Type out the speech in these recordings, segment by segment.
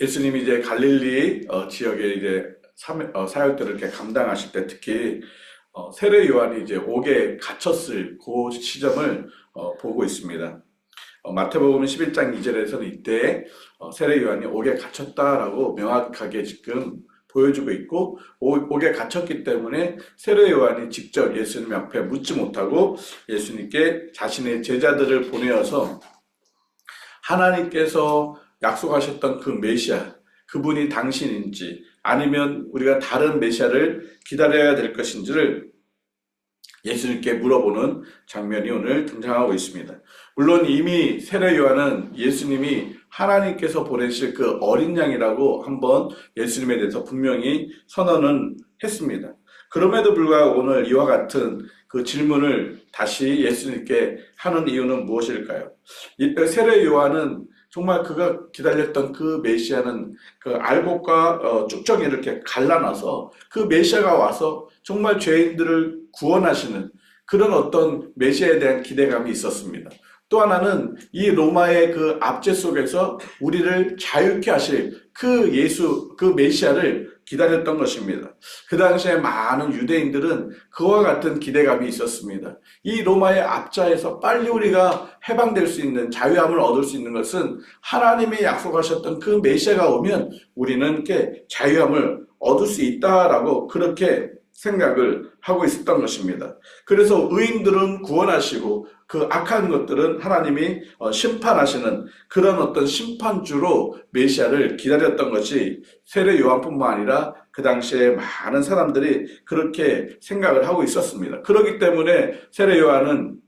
예수님이 이제 갈릴리 지역에 이제 사역들을 이렇게 감당하실 때 특히 세례 요한이 이제 옥에 갇혔을 그 시점을 보고 있습니다. 마태복음 11장 2절에서는 이때 세례 요한이 옥에 갇혔다라고 명확하게 지금 보여주고 있고, 옥에 갇혔기 때문에 세례 요한이 직접 예수님 앞에 묻지 못하고 예수님께 자신의 제자들을 보내어서 하나님께서 약속하셨던 그 메시아, 그분이 당신인지 아니면 우리가 다른 메시아를 기다려야 될 것인지를 예수님께 물어보는 장면이 오늘 등장하고 있습니다. 물론 이미 세례 요한은 예수님이 하나님께서 보내실 그 어린 양이라고 한번 예수님에 대해서 분명히 선언은 했습니다. 그럼에도 불구하고 오늘 이와 같은 그 질문을 다시 예수님께 하는 이유는 무엇일까요? 세례 요한은 정말 그가 기다렸던 그 메시아는 그 알곡과 쭉정이 이렇게 갈라놔서 그 메시아가 와서 정말 죄인들을 구원하시는 그런 어떤 메시아에 대한 기대감이 있었습니다. 또 하나는 이 로마의 그 압제 속에서 우리를 자유케 하실 그 예수, 그 메시아를 기다렸던 것입니다. 그 당시에 많은 유대인들은 그와 같은 기대감이 있었습니다. 이 로마의 압자에서 빨리 우리가 해방될 수 있는, 자유함을 얻을 수 있는 것은 하나님이 약속하셨던 그 메시아가 오면 우리는 이렇게 자유함을 얻을 수 있다라고 그렇게 생각을 하고 있었던 것입니다. 그래서 의인들은 구원하시고 그 악한 것들은 하나님이 심판하시는 그런 어떤 심판주로 메시아를 기다렸던 것이 세례 요한뿐만 아니라 그 당시에 많은 사람들이 그렇게 생각을 하고 있었습니다. 그렇기 때문에 세례 요한은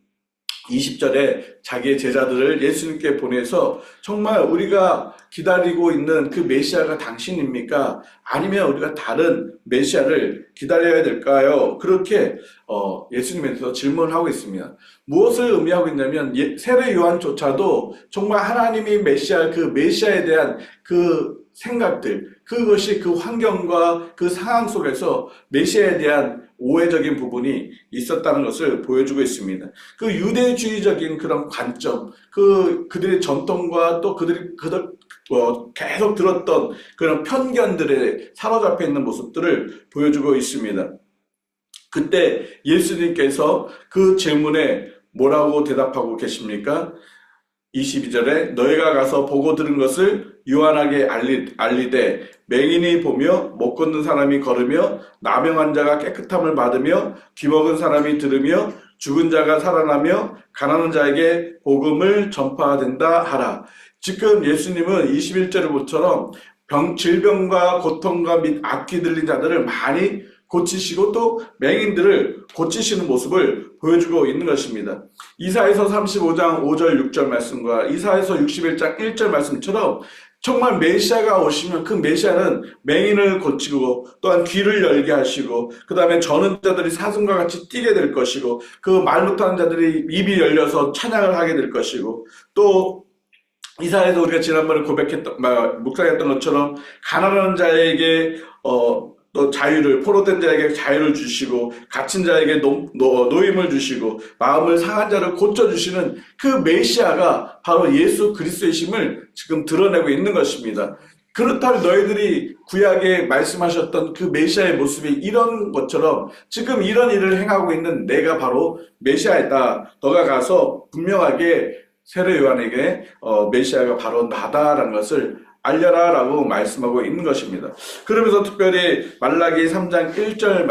20절에 자기의 제자들을 예수님께 보내서 정말 우리가 기다리고 있는 그 메시아가 당신입니까? 아니면 우리가 다른 메시아를 기다려야 될까요? 그렇게 예수님에서 질문을 하고 있습니다. 무엇을 의미하고 있냐면 세례 요한조차도 정말 하나님이 메시아, 그 메시아에 대한 그 생각들, 그것이 그 환경과 그 상황 속에서 메시아에 대한 오해적인 부분이 있었다는 것을 보여주고 있습니다. 그 유대주의적인 그런 관점, 그들의 전통과 또 그들 계속 들었던 그런 편견들에 사로잡혀 있는 모습들을 보여주고 있습니다. 그때 예수님께서 그 질문에 뭐라고 대답하고 계십니까? 22절에 너희가 가서 보고 들은 것을 요한에게 알리되 맹인이 보며 못 걷는 사람이 걸으며 나병 자가 깨끗함을 받으며 귀먹은 사람이 들으며 죽은 자가 살아나며 가난한 자에게 복음을 전파된다 하라. 지금 예수님은 21절부터처럼 질병과 고통과 및 악기 들린 자들을 많이 고치시고 또 맹인들을 고치시는 모습을 보여주고 있는 것입니다. 이사야서 35장 5절 6절 말씀과 이사야서 61장 1절 말씀처럼 정말 메시아가 오시면 그 메시아는 맹인을 고치고 또한 귀를 열게 하시고 그 다음에 저는 자들이 사슴과 같이 뛰게 될 것이고 그 말 못하는 자들이 입이 열려서 찬양을 하게 될 것이고 또 이사야에서 우리가 지난번에 묵상했던 것처럼 가난한 자에게 또 자유를, 포로된 자에게 자유를 주시고 갇힌 자에게 노임을 주시고 마음을 상한 자를 고쳐주시는 그 메시아가 바로 예수 그리스도이심을 지금 드러내고 있는 것입니다. 그렇다면 너희들이 구약에 말씀하셨던 그 메시아의 모습이 이런 것처럼 지금 이런 일을 행하고 있는 내가 바로 메시아이다. 너가 가서 분명하게 세례 요한에게 메시아가 바로 나다라는 것을 알려라 라고 말씀하고 있는 것입니다. 그러면서 특별히 말라기 3장 1절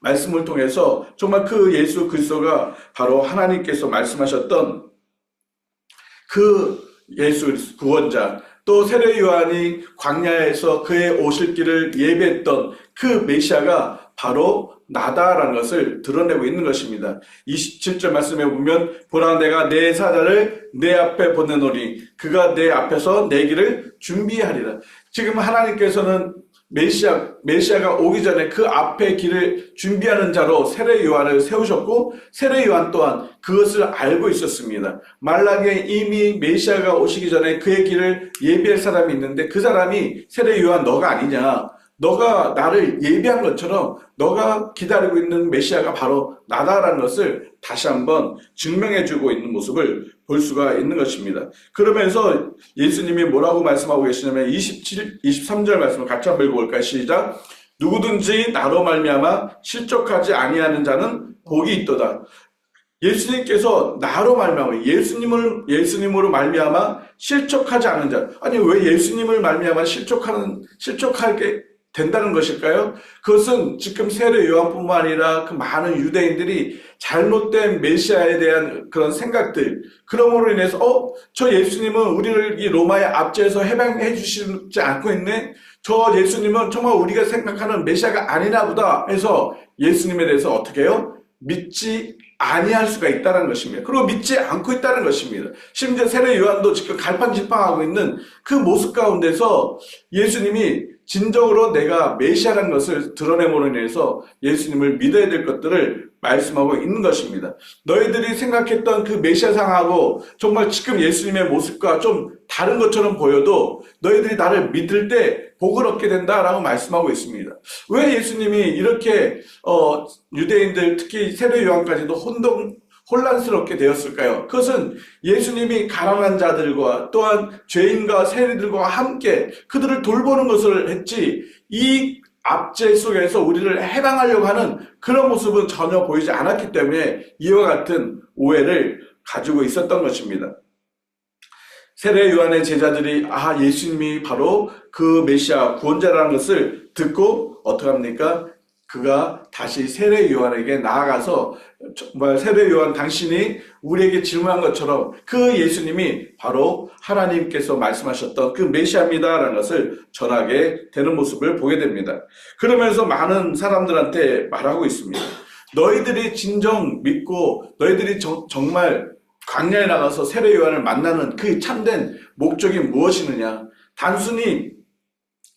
말씀을 통해서 정말 그 예수 그리스도가 바로 하나님께서 말씀하셨던 그 예수 구원자, 또 세례 요한이 광야에서 그의 오실 길을 예배했던 그 메시아가 바로 나다라는 것을 드러내고 있는 것입니다. 27절 말씀에 보면 보라 내가 내 사자를 내 앞에 보내노니 그가 내 앞에서 내 길을 준비하리라. 지금 하나님께서는 메시아가 오기 전에 그 앞에 길을 준비하는 자로 세례 요한을 세우셨고 세례 요한 또한 그것을 알고 있었습니다. 말라기에 이미 메시아가 오시기 전에 그의 길을 예비할 사람이 있는데 그 사람이 세례 요한 너가 아니냐. 너가 나를 예비한 것처럼 너가 기다리고 있는 메시아가 바로 나다라는 것을 다시 한번 증명해주고 있는 모습을 볼 수가 있는 것입니다. 그러면서 예수님이 뭐라고 말씀하고 계시냐면 23절 말씀을 같이 한번 읽어볼까요? 시작. 누구든지 나로 말미암아 실족하지 아니하는 자는 복이 있도다. 예수님께서 나로 말미암아 예수님으로 말미암아 실족하지 않는 자. 아니 왜 예수님을 말미암아 실족하게 된다는 것일까요? 그것은 지금 세례 요한뿐만 아니라 그 많은 유대인들이 잘못된 메시아에 대한 그런 생각들, 그러므로 인해서 저 예수님은 우리를 이 로마의 압제에서 해방해 주시지 않고 있네. 저 예수님은 정말 우리가 생각하는 메시아가 아니나 보다 해서 예수님에 대해서 어떻게 해요? 믿지 아니할 수가 있다는 것입니다. 그리고 믿지 않고 있다는 것입니다. 심지어 세례 요한도 지금 갈팡질팡하고 있는 그 모습 가운데서 예수님이 진정으로 내가 메시아라는 것을 드러내므로 인해서 예수님을 믿어야 될 것들을 말씀하고 있는 것입니다. 너희들이 생각했던 그 메시아상하고 정말 지금 예수님의 모습과 좀 다른 것처럼 보여도 너희들이 나를 믿을 때 복을 얻게 된다라고 말씀하고 있습니다. 왜 예수님이 이렇게 유대인들 특히 세례 요한까지도 혼란스럽게 되었을까요? 그것은 예수님이 가난한 자들과 또한 죄인과 세리들과 함께 그들을 돌보는 것을 했지 이 압제 속에서 우리를 해방하려고 하는 그런 모습은 전혀 보이지 않았기 때문에 이와 같은 오해를 가지고 있었던 것입니다. 세례 요한의 제자들이 예수님이 바로 그 메시아 구원자라는 것을 듣고 어떻게 합니까? 그가 다시 세례 요한에게 나아가서 정말 세례 요한 당신이 우리에게 질문한 것처럼 그 예수님이 바로 하나님께서 말씀하셨던 그 메시아입니다라는 것을 전하게 되는 모습을 보게 됩니다. 그러면서 많은 사람들한테 말하고 있습니다. 너희들이 진정 믿고 너희들이 정말 광야에 나가서 세례 요한을 만나는 그 참된 목적이 무엇이느냐? 단순히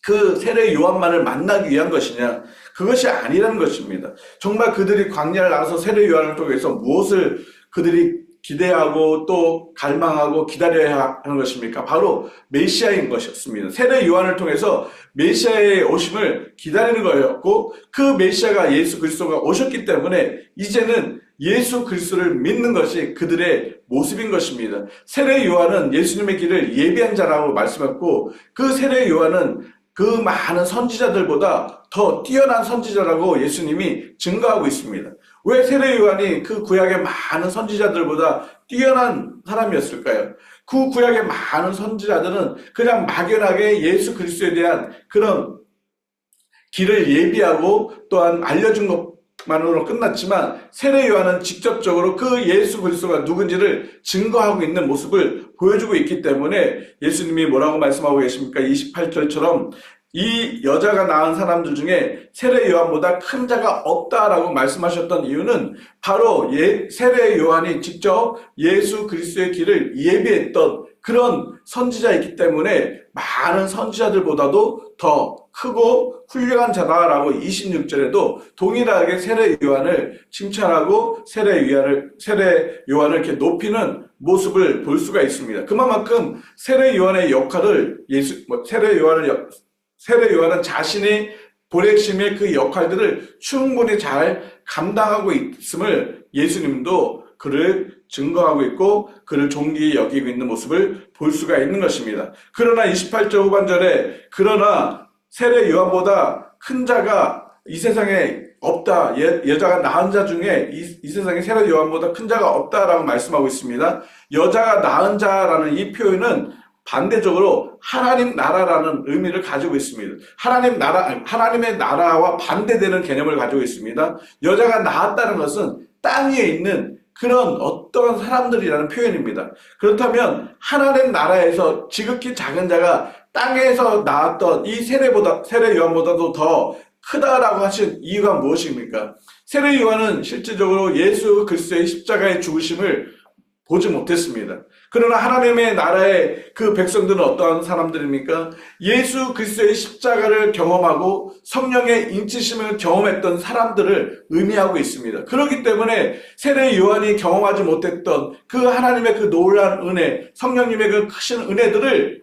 그 세례 요한만을 만나기 위한 것이냐? 그것이 아니라는 것입니다. 정말 그들이 광야를 나가서 세례 요한을 통해서 무엇을 그들이 기대하고 또 갈망하고 기다려야 하는 것입니까? 바로 메시아인 것이었습니다. 세례 요한을 통해서 메시아의 오심을 기다리는 거였고 그 메시아가 예수 그리스도가 오셨기 때문에 이제는 예수 그리스도를 믿는 것이 그들의 모습인 것입니다. 세례 요한은 예수님의 길을 예비한 자라고 말씀했고 그 세례 요한은 그 많은 선지자들보다 더 뛰어난 선지자라고 예수님이 증거하고 있습니다. 왜 세례 요한이 그 구약의 많은 선지자들보다 뛰어난 사람이었을까요? 그 구약의 많은 선지자들은 그냥 막연하게 예수 그리스도에 대한 그런 길을 예비하고 또한 알려준 것만으로 끝났지만 세례 요한은 직접적으로 그 예수 그리스도가 누군지를 증거하고 있는 모습을 보여주고 있기 때문에 예수님이 뭐라고 말씀하고 계십니까? 28절처럼 이 여자가 낳은 사람들 중에 세례 요한보다 큰 자가 없다라고 말씀하셨던 이유는 바로 세례 요한이 직접 예수 그리스도의 길을 예비했던 그런 선지자이기 때문에 많은 선지자들보다도 더 크고 훌륭한 자다라고 26절에도 동일하게 세례 요한을 칭찬하고 세례 요한을 이렇게 높이는 모습을 볼 수가 있습니다. 그만큼 세례 요한의 역할을 세례 요한은 자신이 보내심의 그 역할들을 충분히 잘 감당하고 있음을 예수님도 그를 증거하고 있고 그를 존귀히 여기고 있는 모습을 볼 수가 있는 것입니다. 그러나 28절 후반절에 그러나 세례 요한보다 큰 자가 이 세상에 없다. 여자가 낳은 자 중에 이 세상에 세례 요한보다 큰 자가 없다라고 말씀하고 있습니다. 여자가 낳은 자라는 이 표현은 반대적으로 하나님 나라라는 의미를 가지고 있습니다. 하나님의 나라와 반대되는 개념을 가지고 있습니다. 여자가 낳았다는 것은 땅 위에 있는 그런 어떠한 사람들이라는 표현입니다. 그렇다면 하나님 나라에서 지극히 작은 자가 땅에서 낳았던 이 세례 요한보다도 더 크다라고 하신 이유가 무엇입니까? 세례 요한은 실질적으로 예수 그리스도의 십자가의 죽으심을 보지 못했습니다. 그러나 하나님의 나라의 그 백성들은 어떠한 사람들입니까? 예수 그리스도의 십자가를 경험하고 성령의 인치심을 경험했던 사람들을 의미하고 있습니다. 그렇기 때문에 세례 요한이 경험하지 못했던 그 하나님의 그 놀라운 은혜, 성령님의 그 크신 은혜들을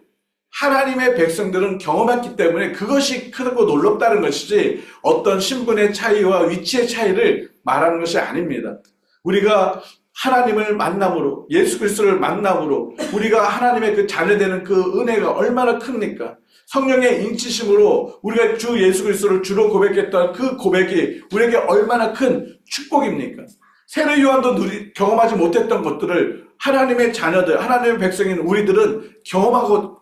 하나님의 백성들은 경험했기 때문에 그것이 크고 놀랍다는 것이지 어떤 신분의 차이와 위치의 차이를 말하는 것이 아닙니다. 우리가 하나님을 만남으로, 예수 그리스도를 만남으로 우리가 하나님의 그 자녀되는 그 은혜가 얼마나 큽니까? 성령의 인치심으로 우리가 주 예수 그리스도를 주로 고백했던 그 고백이 우리에게 얼마나 큰 축복입니까? 세례 요한도 경험하지 못했던 것들을 하나님의 자녀들, 하나님의 백성인 우리들은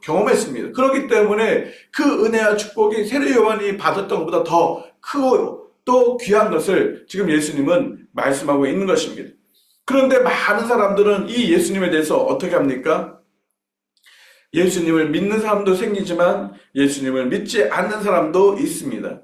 경험했습니다. 그렇기 때문에 그 은혜와 축복이 세례 요한이 받았던 것보다 더 크고 또 귀한 것을 지금 예수님은 말씀하고 있는 것입니다. 그런데 많은 사람들은 이 예수님에 대해서 어떻게 합니까? 예수님을 믿는 사람도 생기지만 예수님을 믿지 않는 사람도 있습니다.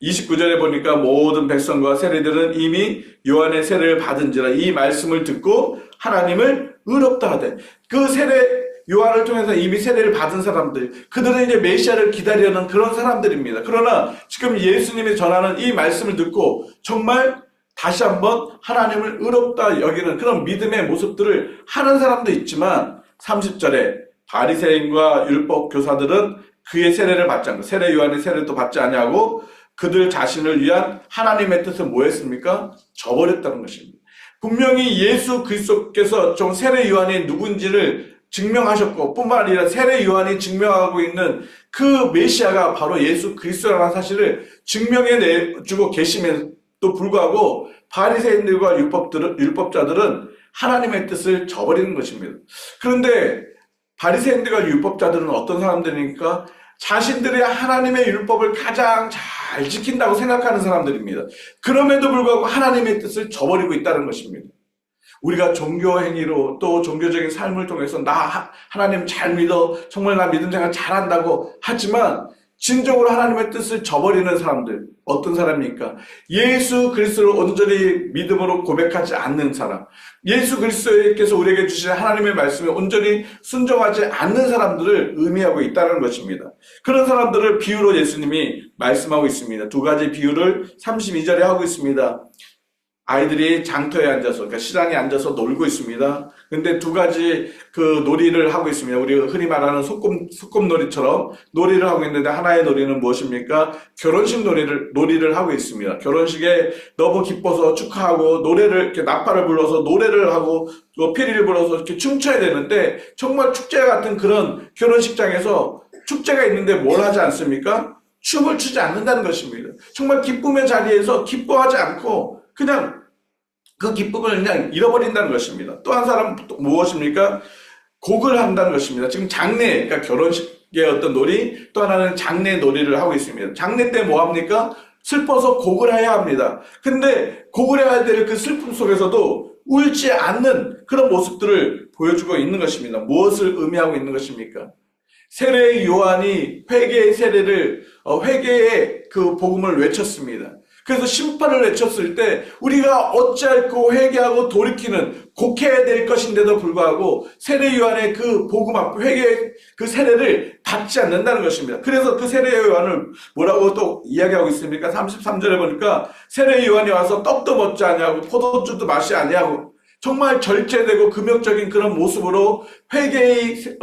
29절에 보니까 모든 백성과 세리들은 이미 요한의 세례를 받은지라 이 말씀을 듣고 하나님을 의롭다 하되, 그 세례 요한을 통해서 이미 세례를 받은 사람들, 그들은 이제 메시아를 기다리는 그런 사람들입니다. 그러나 지금 예수님이 전하는 이 말씀을 듣고 정말 다시 한번 하나님을 의롭다 여기는 그런 믿음의 모습들을 하는 사람도 있지만 30절에 바리새인과 율법 교사들은 그의 세례를 받지 않고, 세례 요한의 세례도 받지 아니하고 그들 자신을 위한 하나님의 뜻을 뭐 했습니까? 저버렸다는 것입니다. 분명히 예수 그리스도께서 좀 세례 요한이 누군지를 증명하셨고, 뿐만 아니라 세례 요한이 증명하고 있는 그 메시아가 바로 예수 그리스도라는 사실을 증명해주고 계심에도 불구하고 바리새인들과 율법자들은 하나님의 뜻을 저버리는 것입니다. 그런데 바리새인들과 율법자들은 어떤 사람들입니까? 자신들이 하나님의 율법을 가장 잘 지킨다고 생각하는 사람들입니다. 그럼에도 불구하고 하나님의 뜻을 저버리고 있다는 것입니다. 우리가 종교 행위로 또 종교적인 삶을 통해서 나 하나님 잘 믿어, 정말 나 믿음 생활 잘한다고 하지만 진정으로 하나님의 뜻을 저버리는 사람들, 어떤 사람입니까? 예수 그리스도를 온전히 믿음으로 고백하지 않는 사람, 예수 그리스도께서 우리에게 주신 하나님의 말씀에 온전히 순종하지 않는 사람들을 의미하고 있다는 것입니다. 그런 사람들을 비유로 예수님이 말씀하고 있습니다. 두 가지 비유를 32절에 하고 있습니다. 아이들이 장터에 앉아서, 그러니까 시장에 앉아서 놀고 있습니다. 근데 두 가지 그 놀이를 하고 있습니다. 우리가 흔히 말하는 소꿉놀이처럼 놀이를 하고 있는데, 하나의 놀이는 무엇입니까? 결혼식 놀이를 하고 있습니다. 결혼식에 너무 기뻐서 축하하고 노래를, 이렇게 나팔을 불러서 노래를 하고 또 피리를 불어서 이렇게 춤춰야 되는데, 정말 축제 같은 그런 결혼식장에서 축제가 있는데 뭘 하지 않습니까? 춤을 추지 않는다는 것입니다. 정말 기쁨의 자리에서 기뻐하지 않고 그냥 그 기쁨을 그냥 잃어버린다는 것입니다. 또 한 사람은 무엇입니까? 곡을 한다는 것입니다. 지금 장례, 그러니까 결혼식의 어떤 놀이, 또 하나는 장례 놀이를 하고 있습니다. 장례 때 뭐 합니까? 슬퍼서 곡을 해야 합니다. 근데 곡을 해야 될 그 슬픔 속에서도 울지 않는 그런 모습들을 보여주고 있는 것입니다. 무엇을 의미하고 있는 것입니까? 세례 요한이 회개의 세례를, 회개의 그 복음을 외쳤습니다. 그래서 심판을 외쳤을 때 우리가 어찌할꼬 회개하고 돌이키는 곡해야 될 것인데도 불구하고 세례 요한의 그 복음 앞 회개의 그 세례를 받지 않는다는 것입니다. 그래서 그 세례 요한을 뭐라고 또 이야기하고 있습니까? 33절에 보니까 세례 요한이 와서 떡도 먹지 아니하고 포도주도 마시 아니하고 정말 절제되고 금욕적인 그런 모습으로 회개의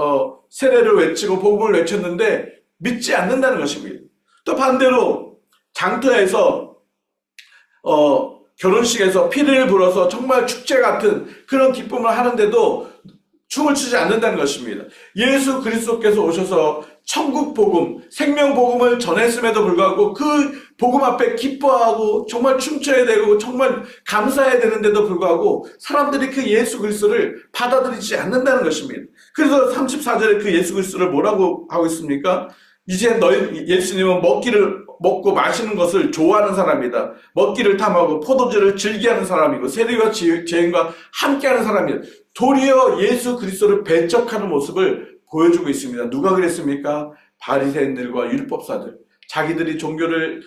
세례를 외치고 복음을 외쳤는데 믿지 않는다는 것입니다. 또 반대로 장터에서 결혼식에서 피리를 불어서 정말 축제 같은 그런 기쁨을 하는데도 춤을 추지 않는다는 것입니다. 예수 그리스도께서 오셔서 천국 복음, 생명 복음을 전했음에도 불구하고 그 복음 앞에 기뻐하고 정말 춤춰야 되고 정말 감사해야 되는데도 불구하고 사람들이 그 예수 그리스도를 받아들이지 않는다는 것입니다. 그래서 34절에 그 예수 그리스도를 뭐라고 하고 있습니까? 이제 예수님은 먹고 마시는 것을 좋아하는 사람이다. 먹기를 탐하고 포도주를 즐기하는 사람이고 세리와 죄인과 함께하는 사람이다. 도리어 예수 그리스도를 배척하는 모습을 보여주고 있습니다. 누가 그랬습니까? 바리새인들과 율법사들. 자기들이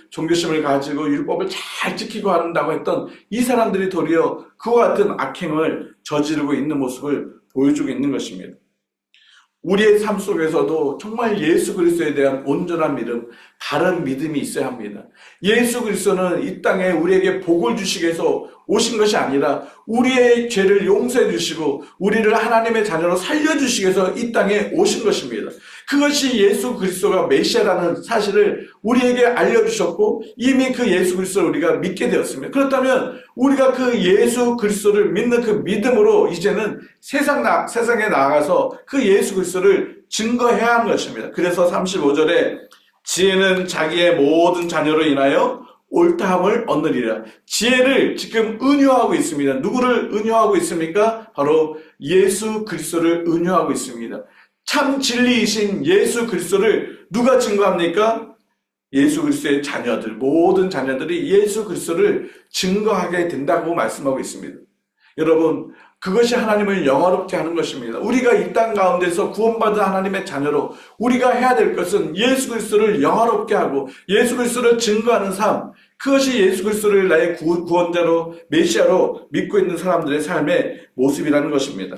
종교심을 가지고 율법을 잘 지키고 한다고 했던 이 사람들이 도리어 그와 같은 악행을 저지르고 있는 모습을 보여주고 있는 것입니다. 우리의 삶 속에서도 정말 예수 그리스도에 대한 온전한 믿음, 바른 믿음이 있어야 합니다. 예수 그리스도는 이 땅에 우리에게 복을 주시기 위해서 오신 것이 아니라 우리의 죄를 용서해 주시고 우리를 하나님의 자녀로 살려주시기 위해서 이 땅에 오신 것입니다. 그것이 예수 그리스도가 메시아라는 사실을 우리에게 알려주셨고 이미 그 예수 그리스도를 우리가 믿게 되었습니다. 그렇다면 우리가 그 예수 그리스도를 믿는 그 믿음으로 이제는 세상에 나아가서 그 예수 그리스도를 증거해야 하는 것입니다. 그래서 35절에 지혜는 자기의 모든 자녀로 인하여 옳다함을 얻느리라. 지혜를 지금 은유하고 있습니다. 누구를 은유하고 있습니까? 바로 예수 그리스도를 은유하고 있습니다. 참 진리이신 예수 그리스도를 누가 증거합니까? 예수 그리스도의 자녀들, 모든 자녀들이 예수 그리스도를 증거하게 된다고 말씀하고 있습니다. 여러분, 그것이 하나님을 영화롭게 하는 것입니다. 우리가 이 땅 가운데서 구원받은 하나님의 자녀로 우리가 해야 될 것은 예수 그리스도를 영화롭게 하고 예수 그리스도를 증거하는 삶, 그것이 예수 그리스도를 나의 구원자로 메시아로 믿고 있는 사람들의 삶의 모습이라는 것입니다.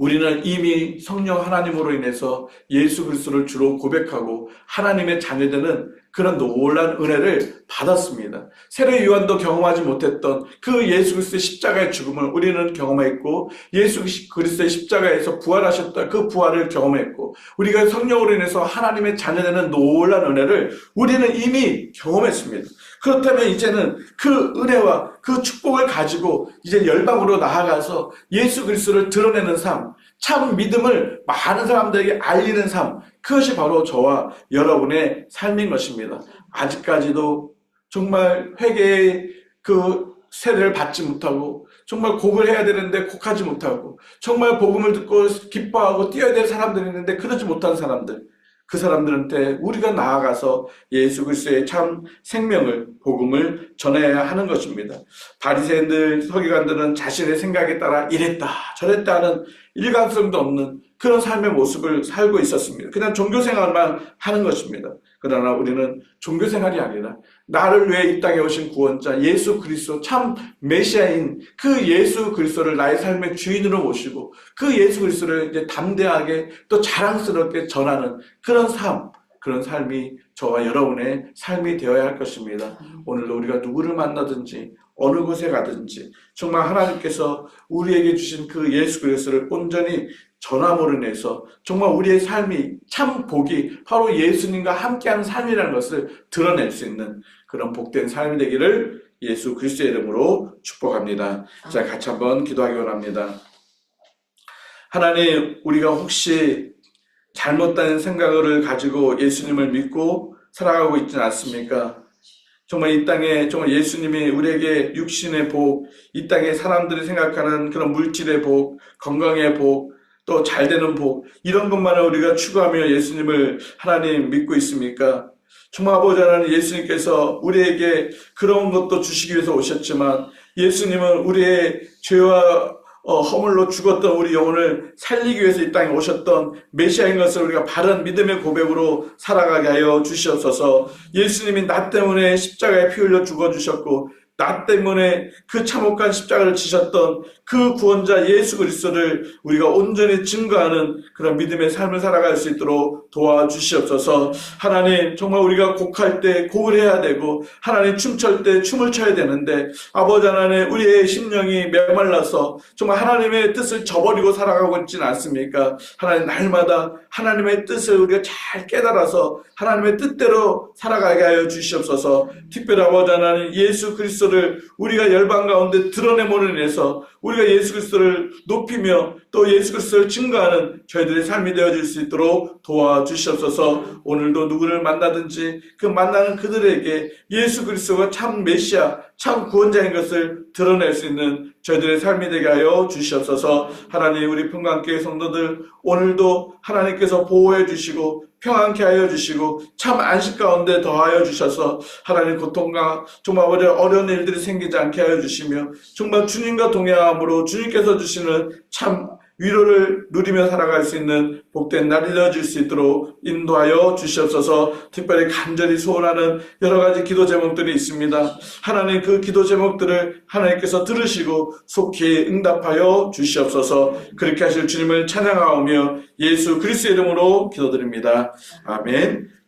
우리는 이미 성령 하나님으로 인해서 예수 그리스도를 주로 고백하고 하나님의 자녀되는 그런 놀라운 은혜를 받았습니다. 세례 요한도 경험하지 못했던 그 예수 그리스도의 십자가의 죽음을 우리는 경험했고 예수 그리스도의 십자가에서 부활하셨던 그 부활을 경험했고 우리가 성령으로 인해서 하나님의 자녀되는 놀라운 은혜를 우리는 이미 경험했습니다. 그렇다면 이제는 그 은혜와 그 축복을 가지고 이제 열방으로 나아가서 예수 그리스도를 드러내는 삶, 참 믿음을 많은 사람들에게 알리는 삶, 그것이 바로 저와 여러분의 삶인 것입니다. 아직까지도 정말 회개의 그 세례를 받지 못하고 정말 곡을 해야 되는데 곡하지 못하고 정말 복음을 듣고 기뻐하고 뛰어야 될 사람들이 있는데 그러지 못한 사람들, 그 사람들한테 우리가 나아가서 예수 그리스도의 참 생명을, 복음을 전해야 하는 것입니다. 바리새인들, 서기관들은 자신의 생각에 따라 이랬다 저랬다 하는 일관성도 없는 그런 삶의 모습을 살고 있었습니다. 그냥 종교생활만 하는 것입니다. 그러나 우리는 종교생활이 아니라 나를 위해 이 땅에 오신 구원자 예수 그리스도 참 메시아인 그 예수 그리스도를 나의 삶의 주인으로 모시고 그 예수 그리스도를 이제 담대하게 또 자랑스럽게 전하는 그런 삶, 그런 삶이 저와 여러분의 삶이 되어야 할 것입니다. 오늘도 우리가 누구를 만나든지 어느 곳에 가든지 정말 하나님께서 우리에게 주신 그 예수 그리스도를 온전히 전함으로 인해서 정말 우리의 삶이 참 복이 바로 예수님과 함께하는 삶이라는 것을 드러낼 수 있는 그런 복된 삶이 되기를 예수 그리스도의 이름으로 축복합니다. 자, 같이 한번 기도하기 원합니다. 하나님, 우리가 혹시 잘못된 생각을 가지고 예수님을 믿고 살아가고 있지는 않습니까? 정말 이 땅에 정말 예수님이 우리에게 육신의 복, 이 땅에 사람들이 생각하는 그런 물질의 복, 건강의 복, 또 잘되는 복, 이런 것만을 우리가 추구하며 예수님을 하나님 믿고 있습니까? 정말 아버지 하나님, 예수님께서 우리에게 그런 것도 주시기 위해서 오셨지만 예수님은 우리의 죄와 허물로 죽었던 우리 영혼을 살리기 위해서 이 땅에 오셨던 메시아인 것을 우리가 바른 믿음의 고백으로 살아가게 하여 주시옵소서. 예수님이 나 때문에 십자가에 피 흘려 죽어주셨고 나 때문에 그 참혹한 십자가를 지셨던 그 구원자 예수 그리스도를 우리가 온전히 증거하는 그런 믿음의 삶을 살아갈 수 있도록 도와주시옵소서. 하나님, 정말 우리가 곡할 때 곡을 해야 되고 하나님 춤출 때 춤을 춰야 되는데 아버지 하나님, 우리의 심령이 메말라서 정말 하나님의 뜻을 저버리고 살아가고 있지는 않습니까? 하나님, 날마다 하나님의 뜻을 우리가 잘 깨달아서 하나님의 뜻대로 살아가게 하여 주시옵소서. 특별히 아버지 하나님, 예수 그리스도를 우리가 열방 가운데 드러내므로 인해서 우리가 예수 그리스도를 높이며 또 예수 그리스도를 증거하는 저희들의 삶이 되어질 수 있도록 도와주시옵소서. 오늘도 누구를 만나든지 그 만나는 그들에게 예수 그리스도가 참 메시아, 참 구원자인 것을 드러낼 수 있는 저희들의 삶이 되게 하여 주시옵소서. 하나님, 우리 평강교회 성도들 오늘도 하나님께서 보호해 주시고 평안케 하여 주시고 참 안식 가운데 더하여 주셔서 하나님 고통과 정말 어려운 일들이 생기지 않게 하여 주시며 정말 주님과 동행함으로 주님께서 주시는 참 위로를 누리며 살아갈 수 있는 복된 날이 되어질 수 있도록 인도하여 주시옵소서. 특별히 간절히 소원하는 여러 가지 기도 제목들이 있습니다. 하나님, 그 기도 제목들을 하나님께서 들으시고 속히 응답하여 주시옵소서. 그렇게 하실 주님을 찬양하오며 예수 그리스도의 이름으로 기도드립니다. 아멘.